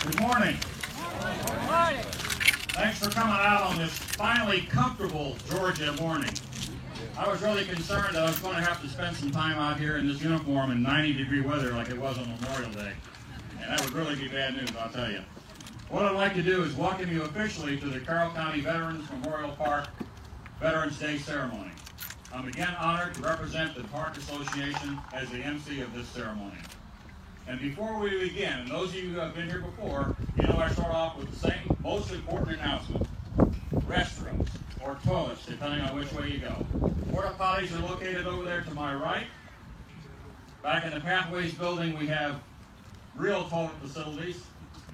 Good morning. Thanks for coming out on this finally comfortable Georgia morning. I was really concerned that I was going to have to spend some time out here in this uniform in 90-degree weather like it was on Memorial Day. And that would really be bad news, I'll tell you. What I'd like to do is welcome you officially to the Carroll County Veterans Memorial Park Veterans Day ceremony. I'm again honored to represent the Park Association as the MC of this ceremony. And before we begin, and those of you who have been here before, you know I start off with the same most important announcement. Restrooms, or toilets, depending on which way you go. Porta potties are located over there to my right. Back in the Pathways building, we have real toilet facilities.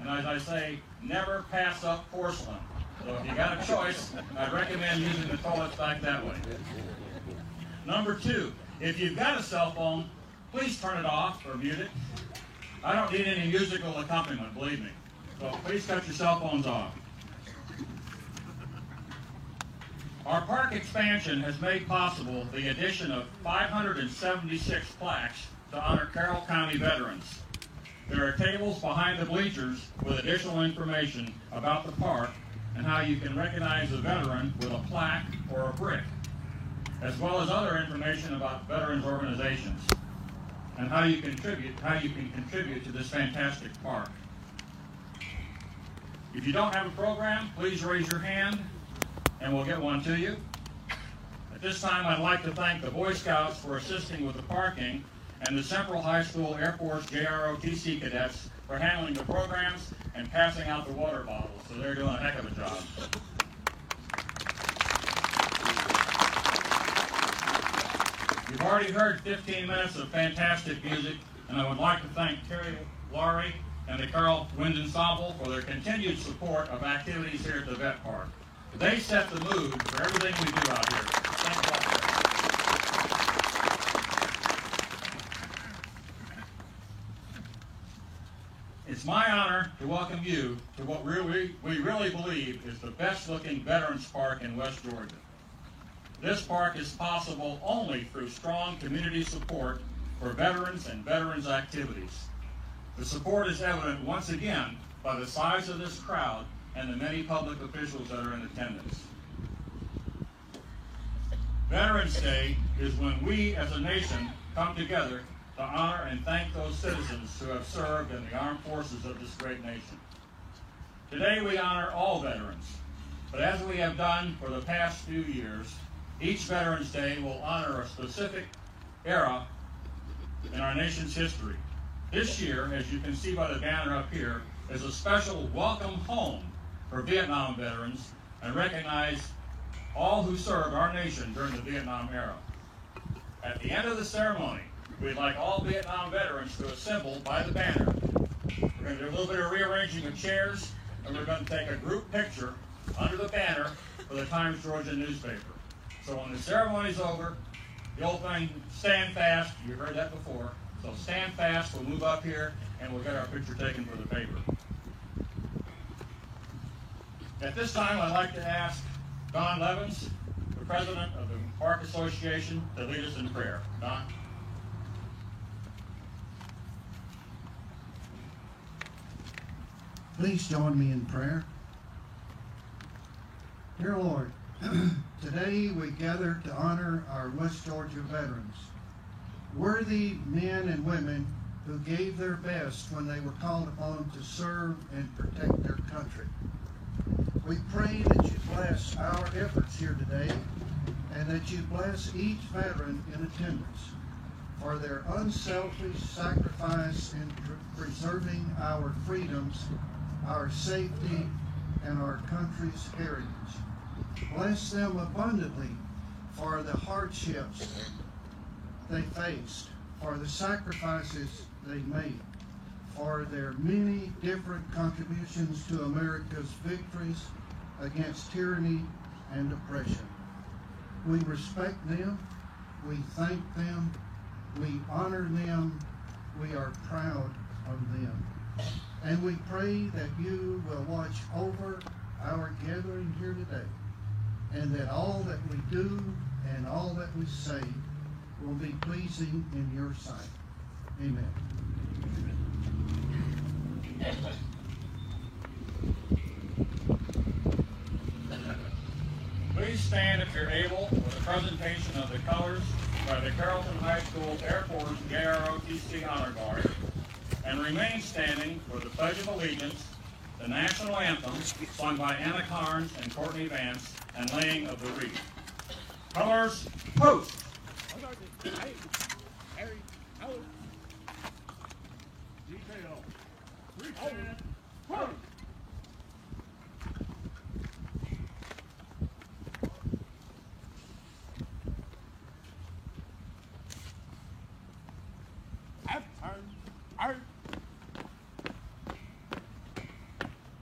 And as I say, never pass up porcelain. So if you got a choice, I'd recommend using the toilets back that way. Number two, if you've got a cell phone, please turn it off or mute it. I don't need any musical accompaniment, believe me. So please cut your cell phones off. Our park expansion has made possible the addition of 576 plaques to honor Carroll County veterans. There are tables behind the bleachers with additional information about the park and how you can recognize a veteran with a plaque or a brick, as well as other information about veterans organizations and how you can contribute to this fantastic park. If you don't have a program, please raise your hand and we'll get one to you. At this time, I'd like to thank the Boy Scouts for assisting with the parking and the Central High School Air Force JROTC cadets for handling the programs and passing out the water bottles. So they're doing a heck of a job. You've already heard 15 minutes of fantastic music, and I would like to thank Terry Laurie and the Carroll Wind Ensemble for their continued support of activities here at the Vet Park. They set the mood for everything we do out here. Thank you all. It's my honor to welcome you to what we really believe is the best-looking Veterans Park in West Georgia. This park is possible only through strong community support for veterans and veterans activities. The support is evident once again by the size of this crowd and the many public officials that are in attendance. Veterans Day is when we as a nation come together to honor and thank those citizens who have served in the armed forces of this great nation. Today we honor all veterans, but as we have done for the past few years, each Veterans Day will honor a specific era in our nation's history. This year, as you can see by the banner up here, is a special welcome home for Vietnam veterans and recognize all who served our nation during the Vietnam era. At the end of the ceremony, we'd like all Vietnam veterans to assemble by the banner. We're going to do a little bit of rearranging of chairs, and we're going to take a group picture under the banner for the Times Georgia newspaper. So when the ceremony's over, the old thing, stand fast, you've heard that before. So stand fast, we'll move up here, and we'll get our picture taken for the paper. At this time, I'd like to ask Don Levins, the president of the Park Association, to lead us in prayer. Don? Please join me in prayer. Dear Lord, today we gather to honor our West Georgia veterans, worthy men and women who gave their best when they were called upon to serve and protect their country. We pray that you bless our efforts here today and that you bless each veteran in attendance for their unselfish sacrifice in preserving our freedoms, our safety, and our country's heritage. Bless them abundantly for the hardships they faced, for the sacrifices they made, for their many different contributions to America's victories against tyranny and oppression. We respect them, we thank them, we honor them, we are proud of them. And we pray that you will watch over our gathering here today, and that all that we do and all that we say will be pleasing in your sight. Amen. Please stand if you're able for the presentation of the colors by the Carrollton High School Air Force JROTC Honor Guard, and remain standing for the Pledge of Allegiance, the National Anthem, sung by Anna Carnes and Courtney Vance, and laying of the wreath. Colors, post! Detail. Return. Post.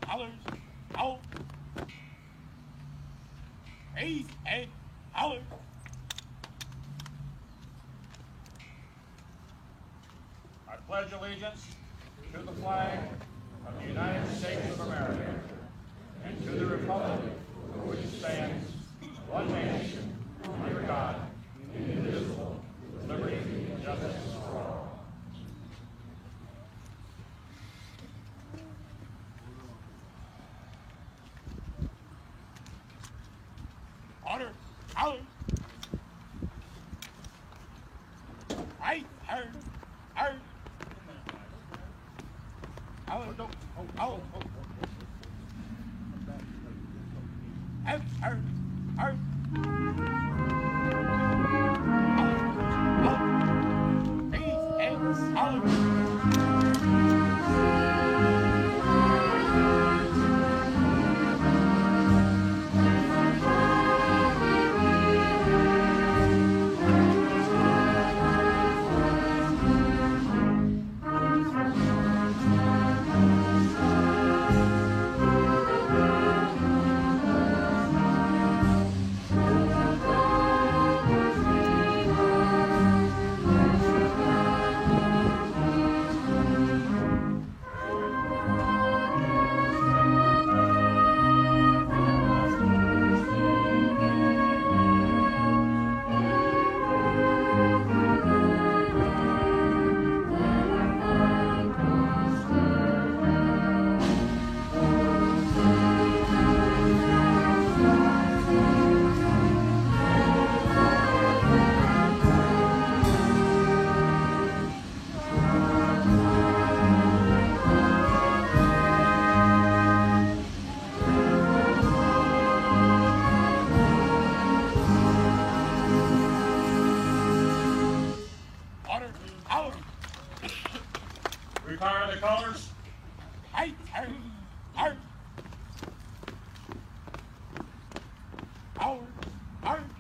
Colors, out. Raise and holler. I pledge allegiance to the flag of the United States of America and to the republic for which it stands, one nation, under God, indivisible, with liberty and justice for all. Order, colors. Right, turn, turn. Colors, out, turn, turn. Retire the colors. Right, turn, turn. Out, turn.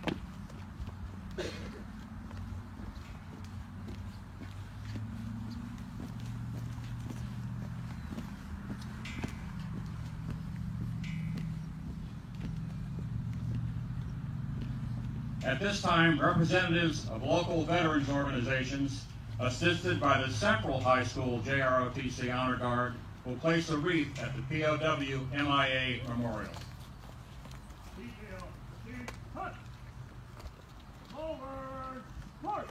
At this time, representatives of local veterans organizations, assisted by the Central High School JROTC Honor Guard, will place a wreath at the POW MIA Memorial. Detail, proceed, cut. Over, march.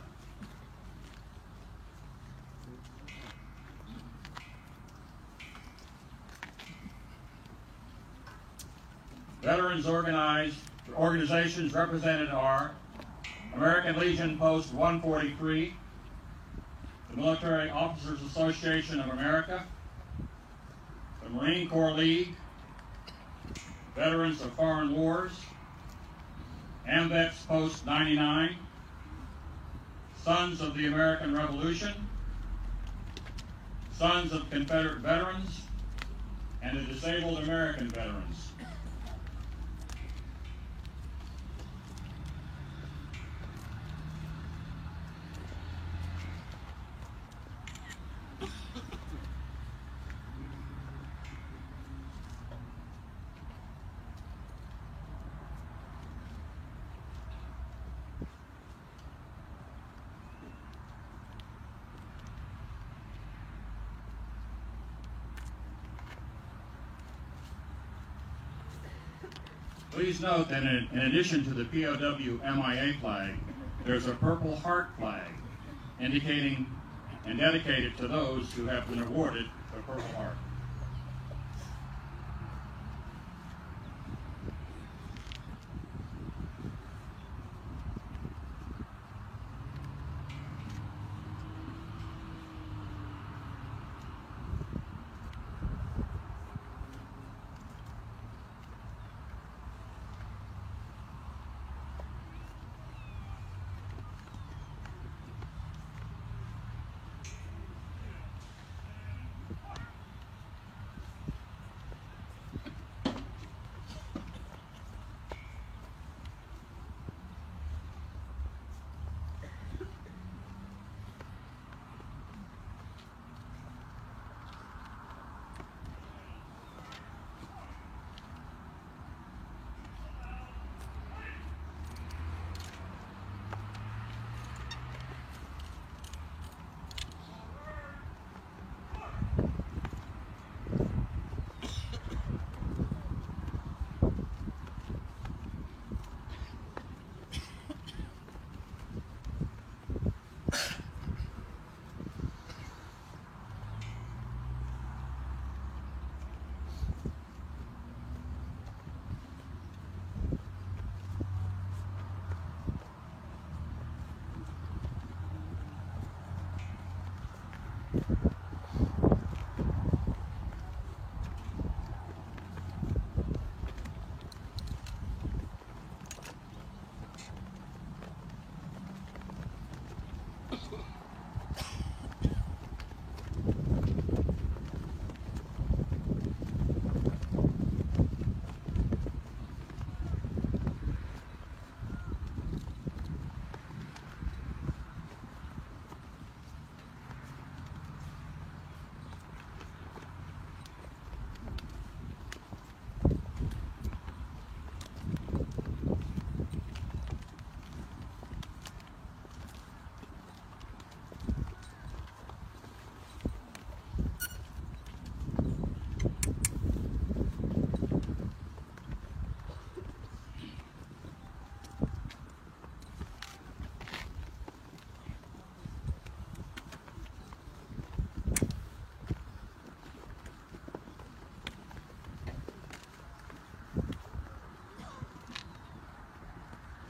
Veterans organizations represented are American Legion Post 143, the Military Officers Association of America, the Marine Corps League, Veterans of Foreign Wars, AMVETS Post 99, Sons of the American Revolution, Sons of Confederate Veterans, and the Disabled American Veterans. Please note that in addition to the POW MIA flag, there's a Purple Heart flag indicating and dedicated to those who have been awarded the Purple Heart.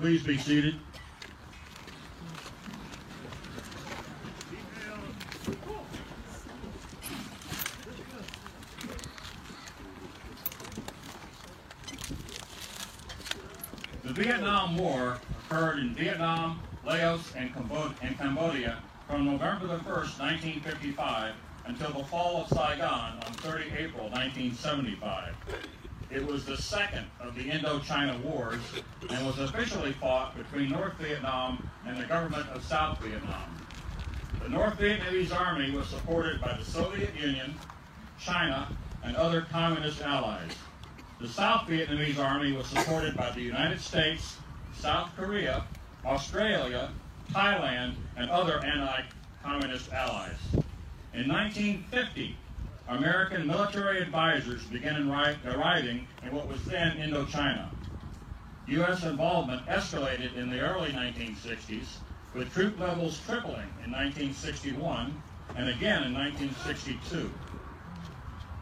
Please be seated. The Vietnam War occurred in Vietnam, Laos, and Cambodia from November the 1st, 1955 until the fall of Saigon on 30 April 1975. It was the second of the Indochina Wars and was officially fought between North Vietnam and the government of South Vietnam. The North Vietnamese Army was supported by the Soviet Union, China, and other communist allies. The South Vietnamese Army was supported by the United States, South Korea, Australia, Thailand, and other anti-communist allies. In 1950, American military advisors began arriving in what was then Indochina. U.S. involvement escalated in the early 1960s, with troop levels tripling in 1961 and again in 1962.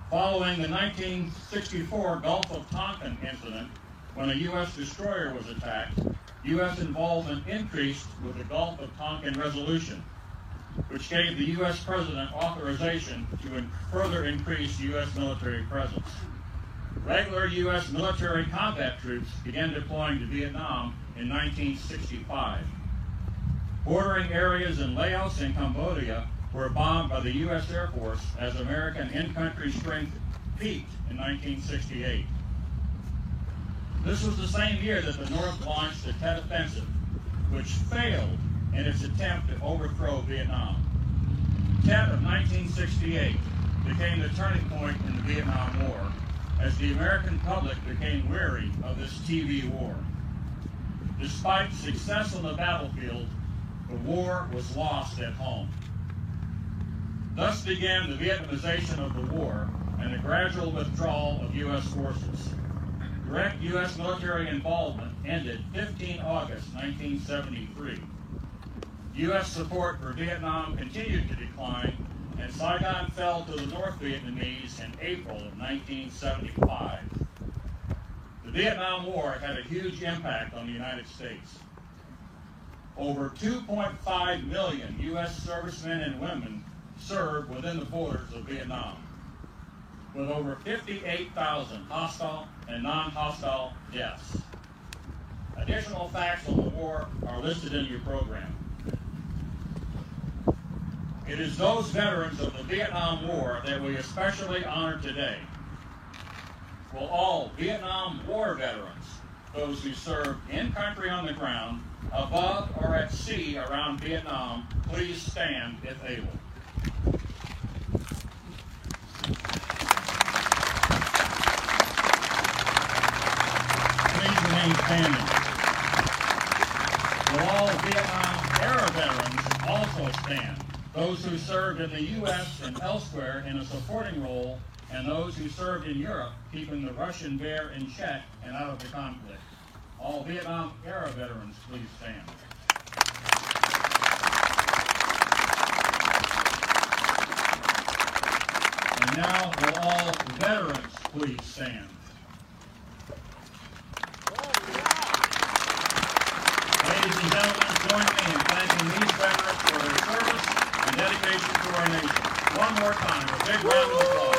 Following the 1964 Gulf of Tonkin incident, when a U.S. destroyer was attacked, U.S. involvement increased with the Gulf of Tonkin Resolution, which gave the U.S. President authorization to further increase U.S. military presence. Regular U.S. military combat troops began deploying to Vietnam in 1965. Bordering areas in Laos and Cambodia were bombed by the U.S. Air Force as American in-country strength peaked in 1968. This was the same year that the North launched the Tet Offensive, which failed in its attempt to overthrow Vietnam. Tet of 1968 became the turning point in the Vietnam War as the American public became weary of this TV war. Despite success on the battlefield, the war was lost at home. Thus began the Vietnamization of the war and the gradual withdrawal of U.S. forces. Direct U.S. military involvement ended 15 August 1973. U.S. support for Vietnam continued to decline, and Saigon fell to the North Vietnamese in April of 1975. The Vietnam War had a huge impact on the United States. Over 2.5 million U.S. servicemen and women served within the borders of Vietnam, with over 58,000 hostile and non-hostile deaths. Additional facts on the war are listed in your program. It is those veterans of the Vietnam War that we especially honor today. Will all Vietnam War veterans, those who served in country on the ground, above or at sea around Vietnam, please stand if able. Please remain standing. Will all Vietnam era veterans also stand? Those who served in the U.S. and elsewhere in a supporting role, and those who served in Europe, keeping the Russian bear in check and out of the conflict. All Vietnam era veterans, please stand. And now, will all veterans please stand? Ladies and gentlemen, join me in thanking these veterans for their service and dedication to our nation. One more time, a big round of applause.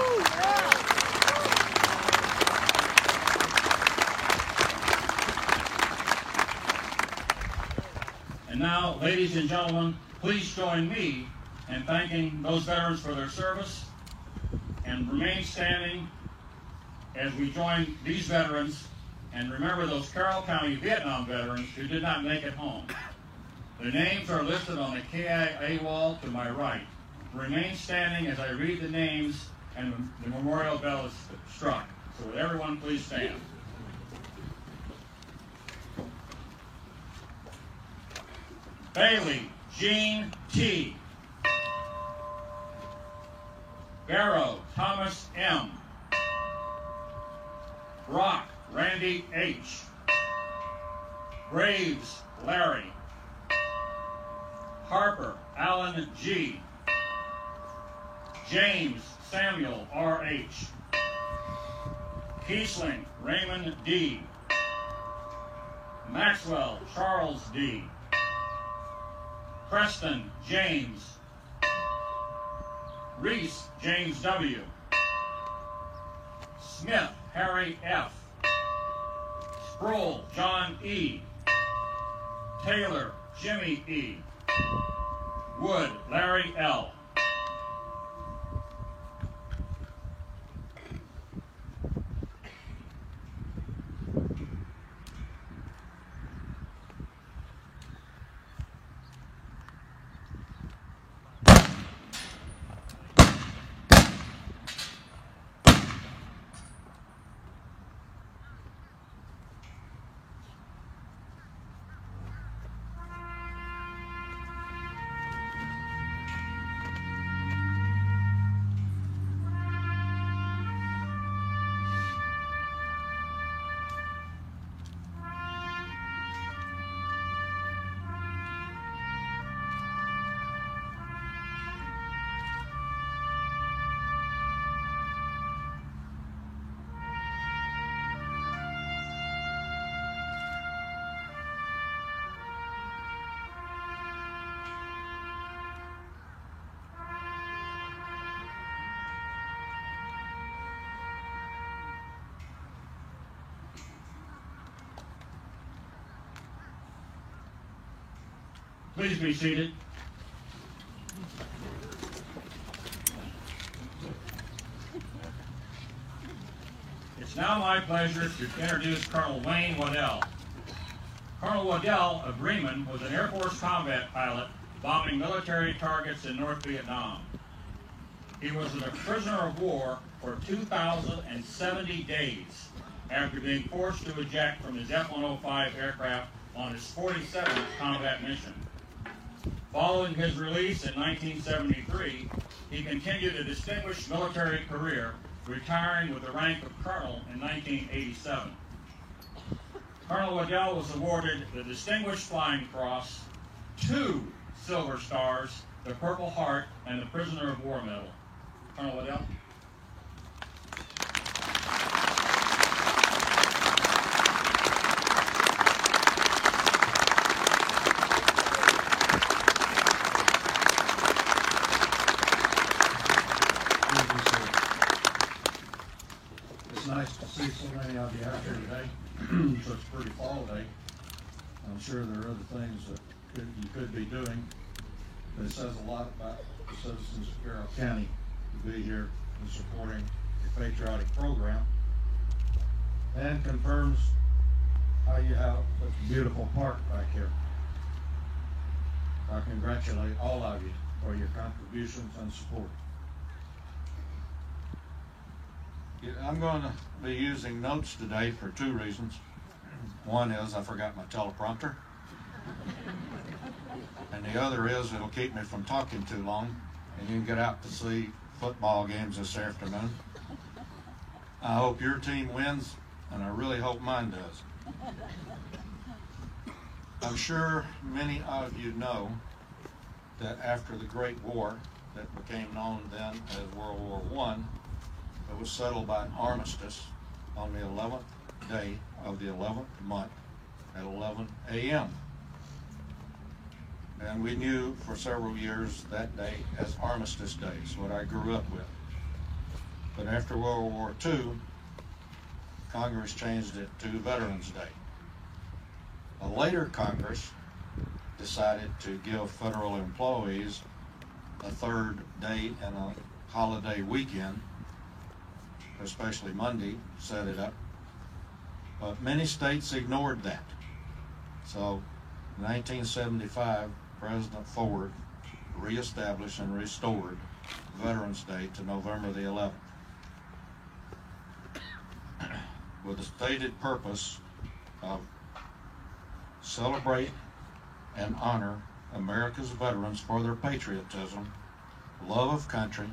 And now, ladies and gentlemen, please join me in thanking those veterans for their service, and remain standing as we join these veterans and remember those Carroll County Vietnam veterans who did not make it home. The names are listed on the KIA wall to my right. Remain standing as I read the names and the memorial bell is struck. So would everyone please stand? Bailey Jean T. Barrow Thomas M. Brock Randy H. Graves Larry. Harper Alan G. James Samuel R.H. Kiesling Raymond D. Maxwell Charles D. Preston James. Reese James W. Smith Harry F. Sproul John E. Taylor Jimmy E. Wood Larry L. Please be seated. It's now my pleasure to introduce Colonel Wayne Waddell. Colonel Waddell of Bremen was an Air Force combat pilot bombing military targets in North Vietnam. He was a prisoner of war for 2,070 days after being forced to eject from his F-105 aircraft on his 47th combat mission. Following his release in 1973, he continued a distinguished military career, retiring with the rank of colonel in 1987. Colonel Waddell was awarded the Distinguished Flying Cross, 2 Silver Stars, the Purple Heart, and the Prisoner of War Medal. Colonel Waddell. It's nice to see so many of you out here today. Such a pretty fall day. I'm sure there are other things that you could be doing, but it says a lot about the citizens of Carroll County to be here and supporting a patriotic program, and confirms how you have such a beautiful park back here. I congratulate all of you for your contributions and support. I'm going to be using notes today for 2 reasons. One is I forgot my teleprompter. And the other is it'll keep me from talking too long, and you can get out to see football games this afternoon. I hope your team wins, and I really hope mine does. I'm sure many of you know that after the Great War that became known then as World War I, it was settled by an armistice on the 11th day of the 11th month at 11 a.m. And we knew for several years that day as Armistice Day, what I grew up with. But after World War II, Congress changed it to Veterans Day. A later Congress decided to give federal employees a 3rd day and a holiday weekend, especially Monday, set it up. But many states ignored that. So in 1975, President Ford reestablished and restored Veterans Day to November the 11th with the stated purpose of celebrate and honor America's veterans for their patriotism, love of country,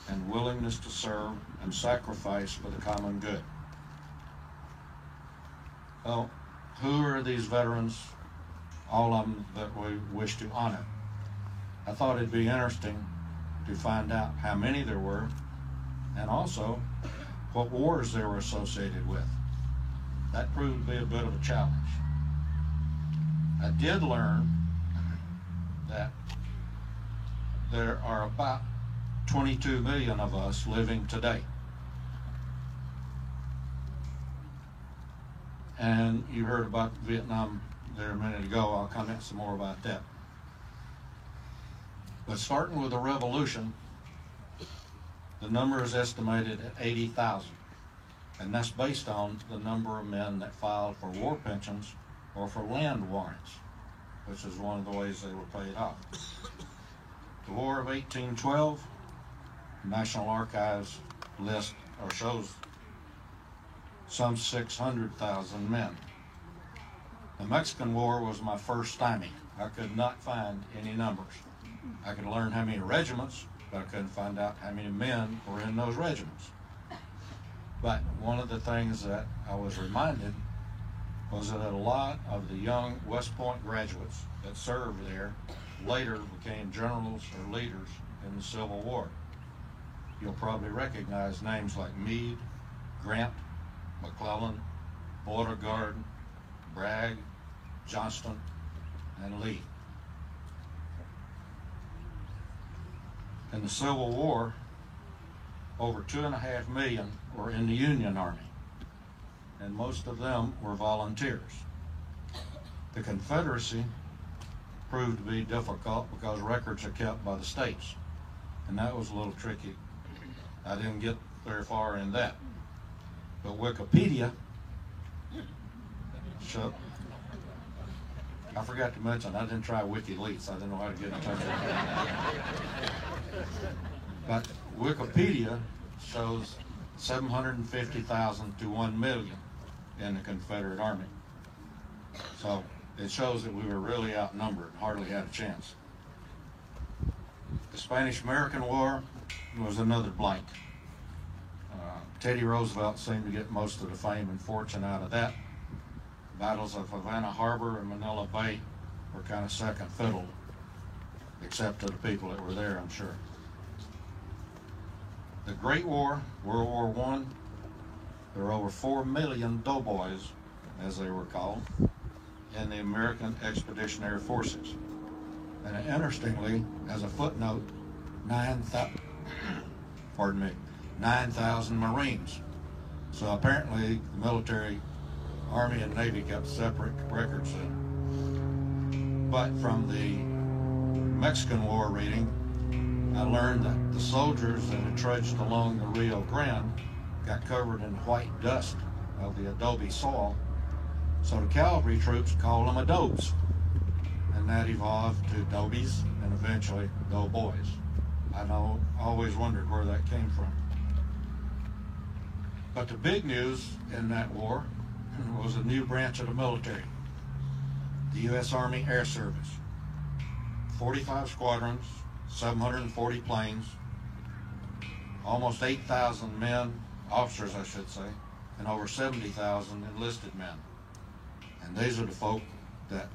and willingness to serve and sacrifice for the common good. Well, who are these veterans? All of them that we wish to honor. I thought it'd be interesting to find out how many there were, and also what wars they were associated with. That proved to be a bit of a challenge. I did learn that there are about 22 million of us living today. And you heard about Vietnam there a minute ago. I'll comment some more about that. But starting with the revolution, the number is estimated at 80,000. And that's based on the number of men that filed for war pensions or for land warrants, which is one of the ways they were paid off. The War of 1812, National Archives list or shows some 600,000 men. The Mexican War was my first stymie. I could not find any numbers. I could learn how many regiments, but I couldn't find out how many men were in those regiments. But one of the things that I was reminded was that a lot of the young West Point graduates that served there later became generals or leaders in the Civil War. You'll probably recognize names like Meade, Grant, McClellan, Beauregard, Bragg, Johnston, and Lee. In the Civil War, over 2.5 million were in the Union Army, and most of them were volunteers. The Confederacy proved to be difficult because records are kept by the states, and that was a little tricky. I didn't get very far in that. But Wikipedia, I forgot to mention, I didn't try WikiLeaks. I didn't know how to get in touch with it. But Wikipedia shows 750,000 to 1 million in the Confederate Army. So it shows that we were really outnumbered, hardly had a chance. The Spanish-American War was another blank. Teddy Roosevelt seemed to get most of the fame and fortune out of that. battles of Havana Harbor and Manila Bay were kind of second fiddle, except to the people that were there, I'm sure. The Great War, World War I, there were over 4 million doughboys, as they were called, in the American Expeditionary Forces. And interestingly, as a footnote, 9,000 Marines. So apparently the military, Army and Navy kept separate records. But from the Mexican War reading, I learned that the soldiers that had trudged along the Rio Grande got covered in white dust of the adobe soil. So the cavalry troops called them adobes. And that evolved to dobies and eventually doughboys. I always wondered where that came from. But the big news in that war was a new branch of the military, the U.S. Army Air Service. 45 squadrons, 740 planes, almost 8,000 men, officers I should say, and over 70,000 enlisted men. And these are the folk that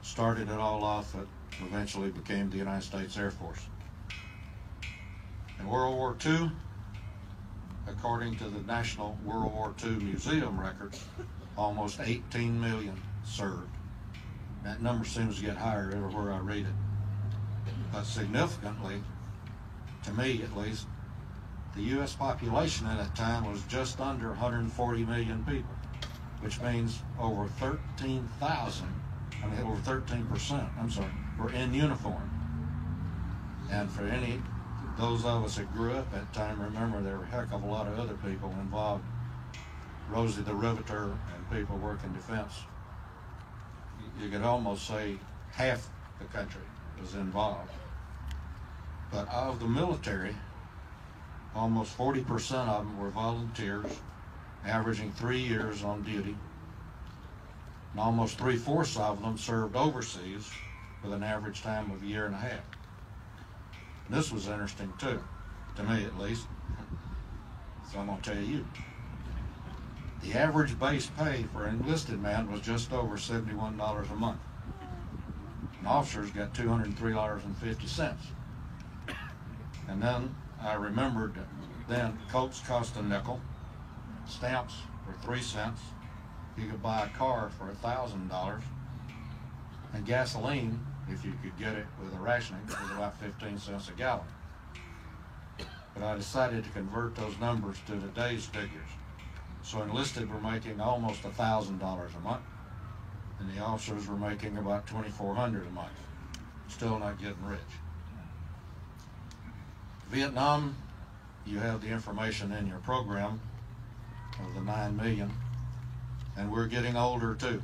started it all off that eventually became the United States Air Force. In World War II, according to the National World War II Museum records, almost 18 million served. That number seems to get higher everywhere I read it. But significantly, to me at least, the U.S. population at that time was just under 140 million people, which means over 13,000, over 13%, were in uniform. And for those of us that grew up at that time, remember there were a heck of a lot of other people involved. Rosie the Riveter and people working defense. You could almost say half the country was involved. But of the military, almost 40% of them were volunteers, averaging 3 years on duty. And almost 3/4 of them served overseas with an average time of a year and a half. And this was interesting too, to me at least. So I'm going to tell you. The average base pay for an enlisted man was just over $71 a month. And officers got $203.50. And then I remembered that then coats cost a nickel, stamps were 3 cents, you could buy a car for $1,000, and gasoline, if you could get it with a rationing, was about 15 cents a gallon. But I decided to convert those numbers to today's figures. So enlisted were making almost $1,000 a month, and the officers were making about $2,400 a month. Still not getting rich. Vietnam, you have the information in your program of the 9 million, and we're getting older too.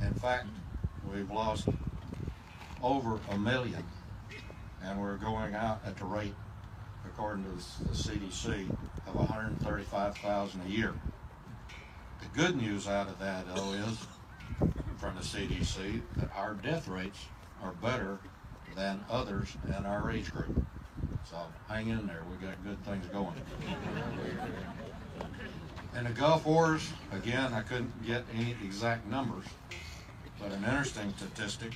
In fact, we've lost over 1 million, and we're going out at the rate, according to the CDC, of 135,000 a year. The good news out of that, though, is from the CDC that our death rates are better than others in our age group. So hang in there, we got good things going. In the Gulf Wars, again, I couldn't get any exact numbers, but an interesting statistic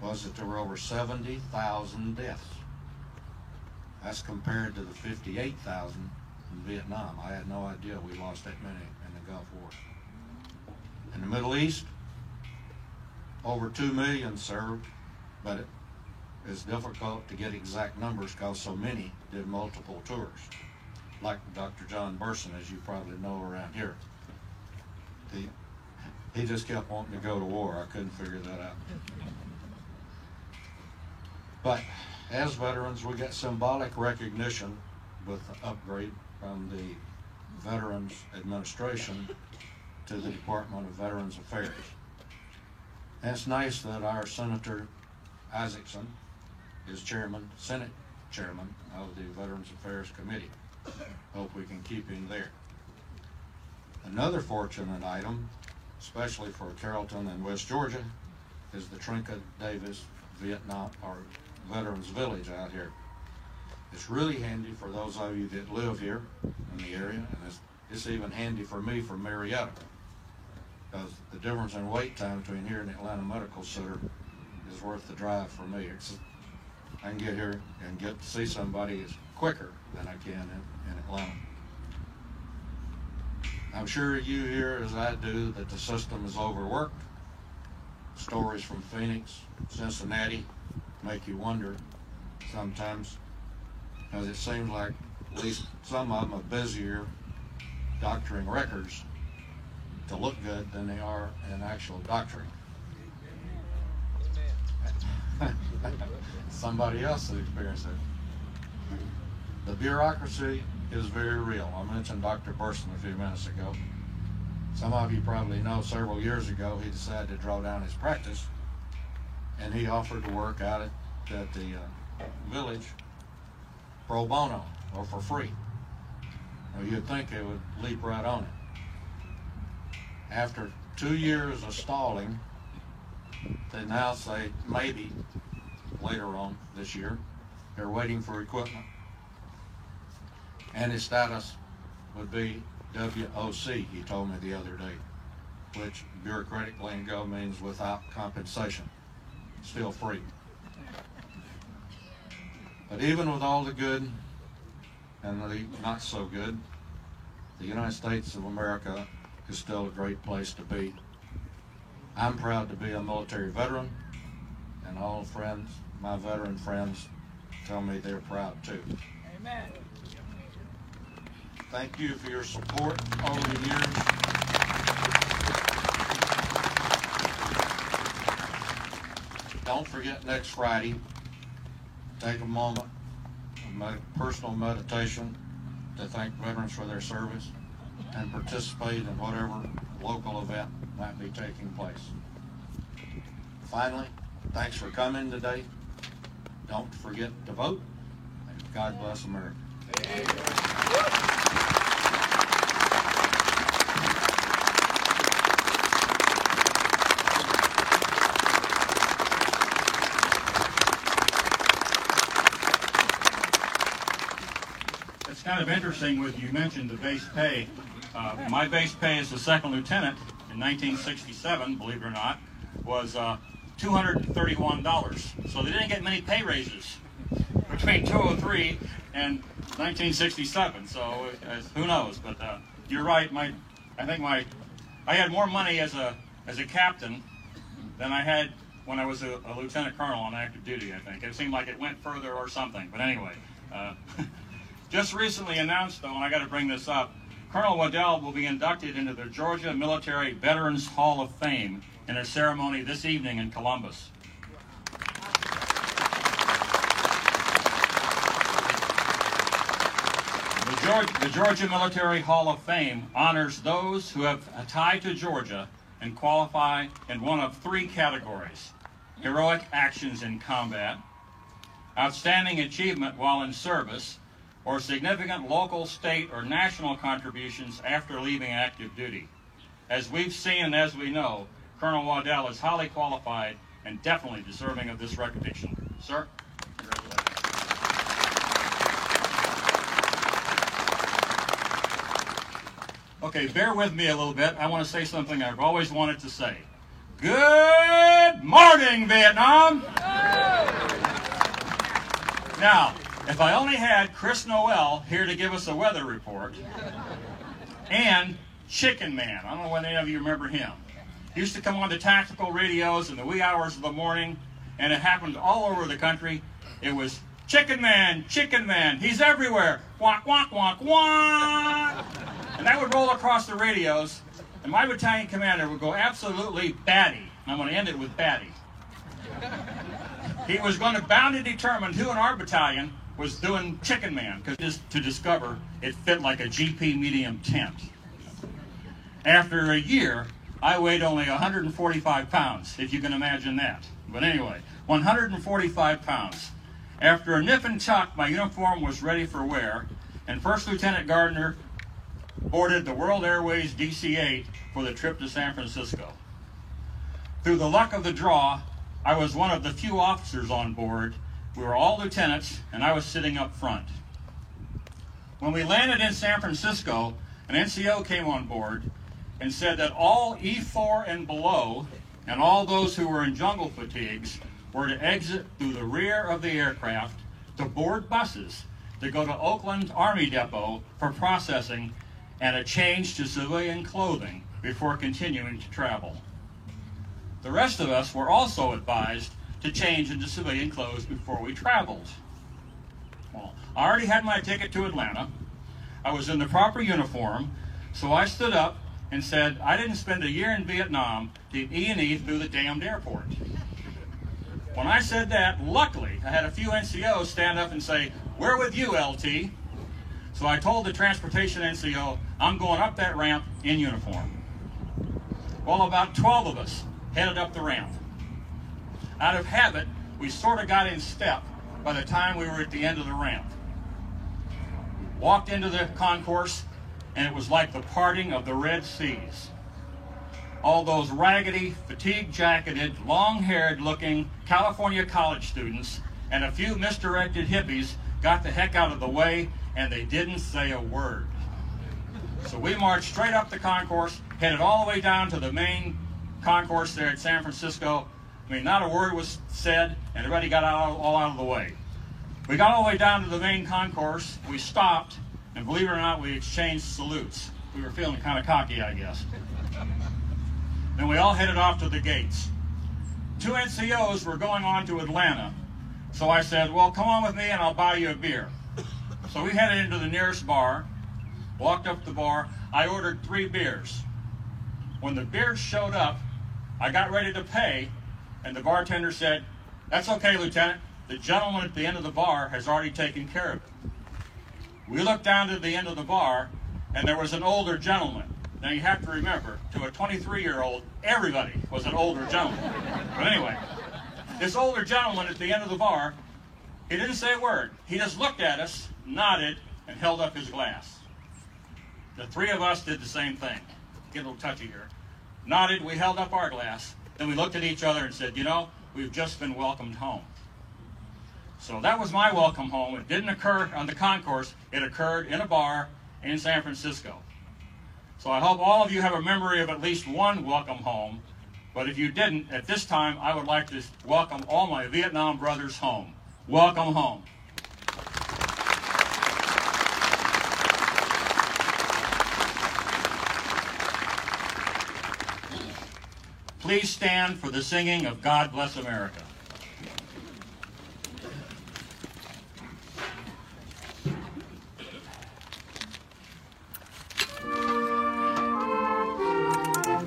was that there were over 70,000 deaths. That's compared to the 58,000 in Vietnam. I had no idea we lost that many in the Gulf War. In the Middle East, over 2 million served, but it is difficult to get exact numbers because so many did multiple tours. Like Dr. John Burson, as you probably know around here. He just kept wanting to go to war. I couldn't figure that out. But as veterans, we get symbolic recognition with the upgrade from the Veterans Administration to the Department of Veterans Affairs. And it's nice that our Senator Isaacson is Senate Chairman of the Veterans Affairs Committee. Hope we can keep him there. Another fortunate item, especially for Carrollton and West Georgia, is the Trinka Davis Vietnam or Veterans Village out here. It's really handy for those of you that live here in the area, and it's even handy for me from Marietta. because the difference in wait time between here and Atlanta Medical Center is worth the drive for me. I can get here and get to see somebody is quicker than I can in Atlanta. I'm sure you hear, as I do, that the system is overworked. Stories from Phoenix, Cincinnati make you wonder sometimes, because it seems like at least some of them are busier doctoring records to look good than they are in actual doctoring. Somebody else has experienced it. The bureaucracy is very real. I mentioned Dr. Burson a few minutes ago. Some of you probably know several years ago he decided to draw down his practice, and he offered to work out at the village pro bono, or for free. Well, you'd think they would leap right on it. After 2 years of stalling, they now say maybe later on this year they're waiting for equipment, and his status would be WOC, he told me the other day, which bureaucratic lingo means without compensation, still free. But even with all the good and the not so good, the United States of America is still a great place to be. I'm proud to be a military veteran, and all friends, my veteran friends, tell me they're proud too. Amen. Thank you for your support over the years. Don't forget next Friday, take a moment of personal meditation to thank veterans for their service and participate in whatever local event might be taking place. Finally, thanks for coming today. Don't forget to vote. And God bless America. It's kind of interesting with you mentioned the base pay. My base pay as a second lieutenant in 1967, believe it or not, was $231. So they didn't get many pay raises between 2003 and 1967. So who knows? But you're right. I had more money as a captain than I had when I was a lieutenant colonel on active duty. I think it seemed like it went further or something. But anyway, just recently announced, though, and I got to bring this up, Colonel Waddell will be inducted into the Georgia Military Veterans Hall of Fame in a ceremony this evening in Columbus. The Georgia Military Hall of Fame honors those who have a tie to Georgia and qualify in one of three categories: heroic actions in combat, outstanding achievement while in service, or significant local, state, or national contributions after leaving active duty. As we've seen and as we know, Colonel Waddell is highly qualified and definitely deserving of this recognition. Sir? Okay, bear with me a little bit. I want to say something I've always wanted to say. Good morning, Vietnam! Now, if I only had Chris Noel here to give us a weather report, and Chicken Man, I don't know whether any of you remember him. He used to come on the tactical radios in the wee hours of the morning, and it happened all over the country. It was Chicken Man, he's everywhere. Wonk, wonk, wonk, wonk. And that would roll across the radios, and my battalion commander would go absolutely batty. I'm going to end it with batty. He was going to bound and determined who in our battalion was doing Chicken Man, because to discover it fit like a GP medium tent. After a year, I weighed only 145 pounds, if you can imagine that. But anyway, 145 pounds. After a nip and tuck, my uniform was ready for wear, and First Lieutenant Gardner boarded the World Airways DC-8 for the trip to San Francisco. Through the luck of the draw, I was one of the few officers on board. We were all lieutenants, and I was sitting up front. When we landed in San Francisco, an NCO came on board, and said that all E4 and below, and all those who were in jungle fatigues, were to exit through the rear of the aircraft to board buses to go to Oakland Army Depot for processing and a change to civilian clothing before continuing to travel. The rest of us were also advised to change into civilian clothes before we traveled. Well, I already had my ticket to Atlanta. I was in the proper uniform, so I stood up and said I didn't spend a year in Vietnam to E&E through the damned airport. When I said that, luckily, I had a few NCOs stand up and say, "We're with you, LT." So I told the transportation NCO, I'm going up that ramp in uniform. Well, about 12 of us headed up the ramp. Out of habit, we sort of got in step by the time we were at the end of the ramp. Walked into the concourse, and it was like the parting of the Red Seas. All those raggedy, fatigue-jacketed, long-haired looking California college students and a few misdirected hippies got the heck out of the way, and they didn't say a word. So we marched straight up the concourse, headed all the way down to the main concourse there at San Francisco. I mean, not a word was said, and everybody got all out of the way. We got all the way down to the main concourse, we stopped, and believe it or not, we exchanged salutes. We were feeling kind of cocky, I guess. Then we all headed off to the gates. 2 NCOs were going on to Atlanta, so I said, well, come on with me and I'll buy you a beer. So we headed into the nearest bar, walked up to the bar. I ordered 3 beers. When the beers showed up, I got ready to pay, and the bartender said, "That's okay, Lieutenant. The gentleman at the end of the bar has already taken care of it." We looked down to the end of the bar, and there was an older gentleman. Now you have to remember, to a 23-year-old, everybody was an older gentleman. But anyway, this older gentleman at the end of the bar, he didn't say a word. He just looked at us, nodded, and held up his glass. The 3 of us did the same thing. Get a little touchy here. Nodded, we held up our glass. Then we looked at each other and said, you know, we've just been welcomed home. So that was my welcome home. It didn't occur on the concourse. It occurred in a bar in San Francisco. So I hope all of you have a memory of at least one welcome home. But if you didn't, at this time, I would like to welcome all my Vietnam brothers home. Welcome home. Please stand for the singing of God Bless America.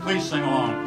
Please sing along.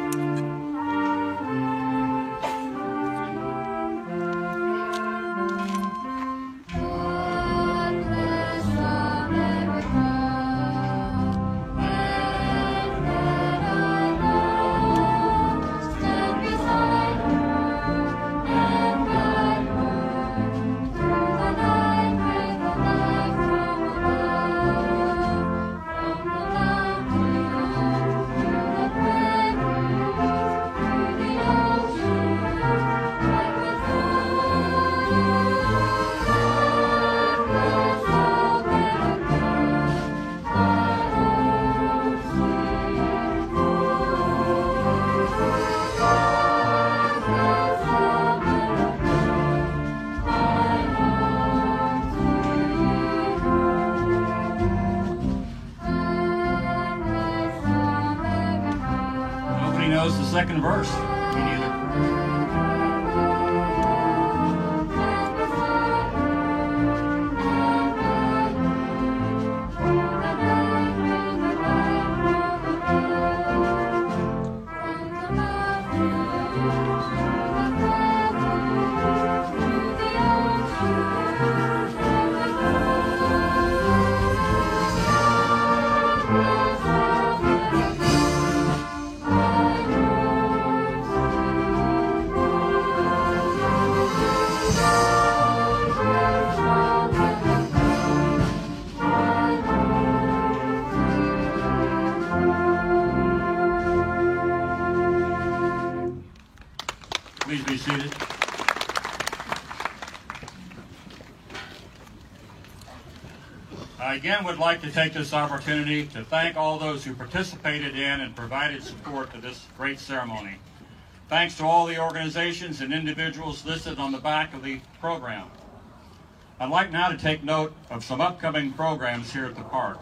Knows the second verse. Me neither. I again would like to take this opportunity to thank all those who participated in and provided support to this great ceremony. Thanks to all the organizations and individuals listed on the back of the program. I'd like now to take note of some upcoming programs here at the park.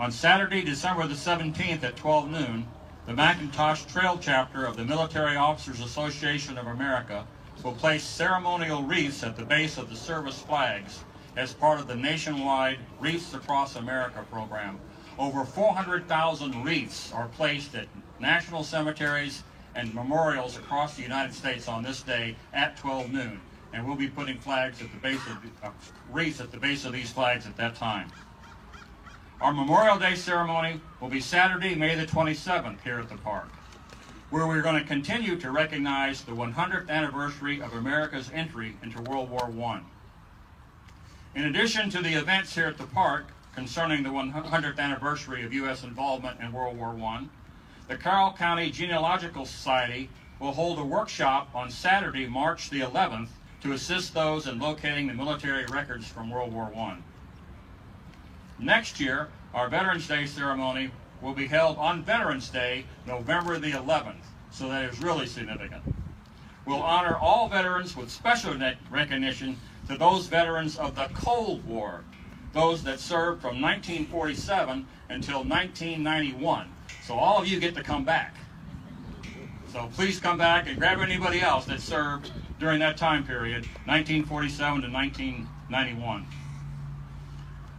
On Saturday, December the 17th at 12 noon, the McIntosh Trail chapter of the Military Officers Association of America will place ceremonial wreaths at the base of the service flags as part of the nationwide Wreaths Across America program. Over 400,000 wreaths are placed at national cemeteries and memorials across the United States on this day at 12 noon. And we'll be putting flags at the base of wreaths at the base of these flags at that time. Our Memorial Day ceremony will be Saturday, May the 27th here at the park, where we're going to continue to recognize the 100th anniversary of America's entry into World War I. In addition to the events here at the park concerning the 100th anniversary of U.S. involvement in World War I, the Carroll County Genealogical Society will hold a workshop on Saturday, March the 11th, to assist those in locating the military records from World War I. Next year, our Veterans Day ceremony will be held on Veterans Day, November the 11th, so that is really significant. We'll honor all veterans with special recognition to those veterans of the Cold War, those that served from 1947 until 1991. So all of you get to come back. So please come back and grab anybody else that served during that time period, 1947 to 1991.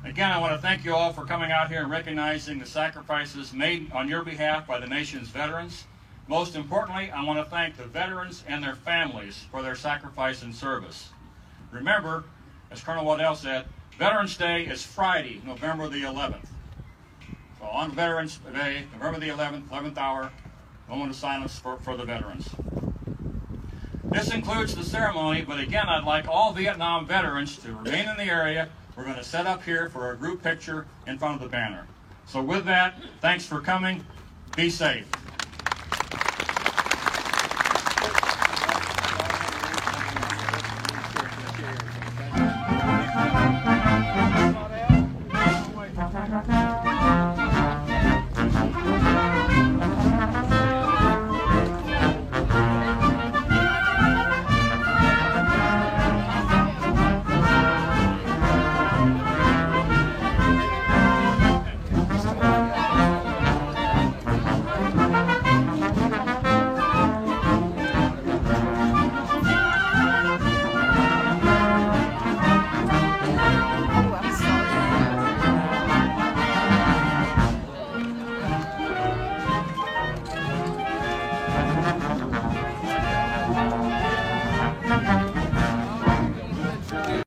Again, I want to thank you all for coming out here and recognizing the sacrifices made on your behalf by the nation's veterans. Most importantly, I want to thank the veterans and their families for their sacrifice and service. Remember, as Colonel Waddell said, Veterans Day is Friday, November the 11th. So on Veterans Day, November the 11th, 11th hour, moment of silence for the veterans. This concludes the ceremony, but again, I'd like all Vietnam veterans to remain in the area. We're going to set up here for a group picture in front of the banner. So with that, thanks for coming. Be safe.